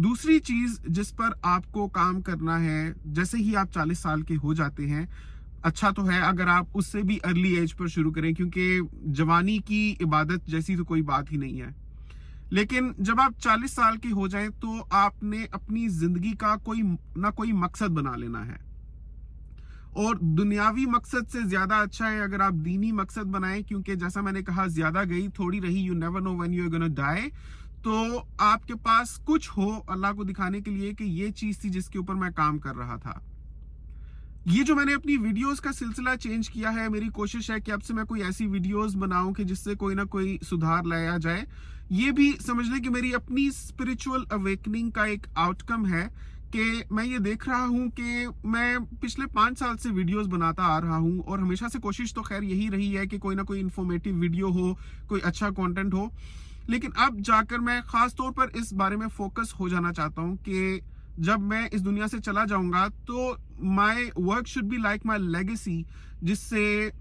दूसरी चीज जिस पर आपको काम करना है, जैसे ही आप 40 साल के हो जाते हैं, अच्छा तो है अगर आप उससे भी अर्ली एज पर शुरू करें, क्योंकि जवानी की इबादत जैसी तो कोई बात ही नहीं है। लेकिन जब आप 40 साल के हो जाएं तो आपने अपनी जिंदगी का कोई ना कोई मकसद बना लेना है। और दुनियावी मकसद से ज्यादा अच्छा है अगर आप दीनी मकसद बनाएं, क्योंकि जैसा मैंने कहा, ज्यादा गई थोड़ी रही, you never know when you are gonna die. तो आपके पास कुछ हो अल्लाह को दिखाने के लिए कि ये चीज थी जिसके ऊपर मैं काम कर रहा था। ये जो मैंने अपनी वीडियोस का सिलसिला चेंज किया है, मेरी कोशिश है कि अब से मैं कोई ऐसी वीडियोस बनाऊं कि जिससे कोई ना कोई सुधार लाया जाए। ये भी समझने कि मेरी अपनी स्पिरिचुअल अवेकनिंग का एक आउटकम है कि मैं ये देख रहा हूं कि मैं पिछले 5 साल से वीडियोस बनाता आ रहा हूं, और हमेशा से कोशिश तो खैर यही रही है कि कोई ना कोई इंफॉर्मेटिव वीडियो हो, कोई अच्छा कंटेंट हो। लेकिन अब जाकर मैं खास तौर पर इस बारे में फोकस हो जाना चाहता हूं कि जब मैं इस दुनिया से चला जाऊंगा तो my work should be like my legacy, जिससे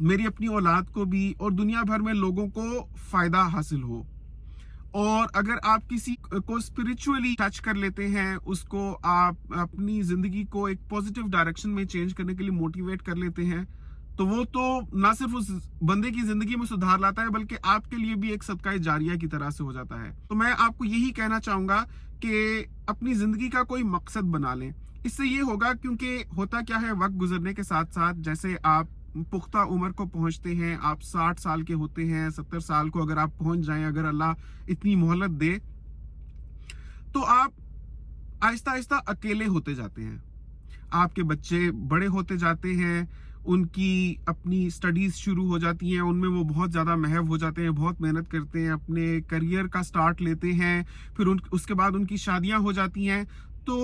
मेरी अपनी औलाद को भी और दुनिया भर में लोगों को फायदा हासिल हो। और अगर आप किसी को स्पिरिचुअली टच कर लेते हैं, उसको आप अपनी जिंदगी को एक पॉजिटिव डायरेक्शन में चेंज करने के लिए मोटिवेट कर लेते हैं, तो वो तो ना सिर्फ उस बंदे की जिंदगी में सुधार लाता है, बल्कि आपके लिए भी एक सदका जारिया की तरह से हो जाता है। तो मैं आपको यही कहना चाहूंगा कि अपनी जिंदगी का कोई मकसद बना लें। इससे ये होगा, क्योंकि होता क्या है, वक्त गुजरने के साथ साथ जैसे आप पुख्ता उम्र को पहुंचते हैं, आप 60 साल के होते हैं, 70 साल को अगर आप पहुंच जाएं, अगर अल्लाह इतनी मोहलत दे, तो आप आहिस्ता आहिस्ता अकेले होते जाते हैं। आपके बच्चे बड़े होते जाते हैं, उनकी अपनी स्टडीज शुरू हो जाती हैं, उनमें वो बहुत ज्यादा महव हो जाते हैं, बहुत मेहनत करते हैं, अपने करियर का स्टार्ट लेते हैं, फिर उसके बाद उनकी शादियां हो जाती हैं, तो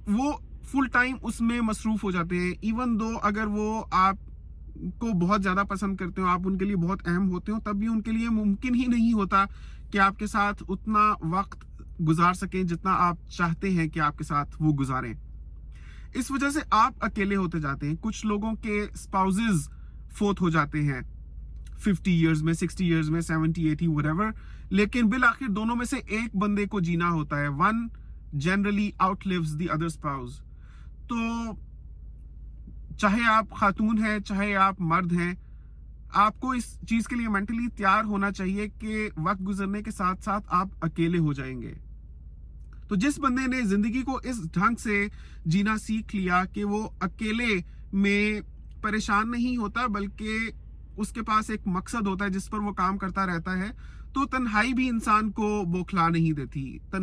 वो फुल टाइम उसमें मसरूफ हो जाते हैं। इवन दो अगर वो आप को बहुत ज्यादा पसंद करते हो, आप उनके लिए बहुत अहम होते हो, तब भी उनके लिए मुमकिन ही नहीं होता कि आपके साथ उतना वक्त गुजार सकें जितना आप चाहते हैं कि आपके साथ वो गुजारें। इस वजह से आप अकेले होते जाते हैं। कुछ लोगों के स्पाउसेस फोर्थ हो जाते हैं 50 इयर्स में, 60 इयर्स में, 70, 80 व्हाटएवर, लेकिन बिल आखिर दोनों में से एक बंदे को जीना होता है। One generally outlives the other spouse. तो चाहे आप खातून हैं, चाहे आप मर्द हैं, आपको इस चीज के लिए मेंटली तैयार होना चाहिए कि वक्त गुजरने के साथ साथ आप अकेले हो जाएंगे। तो जिस बंदे ने जिंदगी को इस ढंग से जीना सीख लिया कि वो अकेले में परेशान नहीं होता, बल्कि उसके पास एक मकसद होता है जिस पर वो काम करता रहता है, तो तन्हाई भी इंसान को बौखला नहीं देती।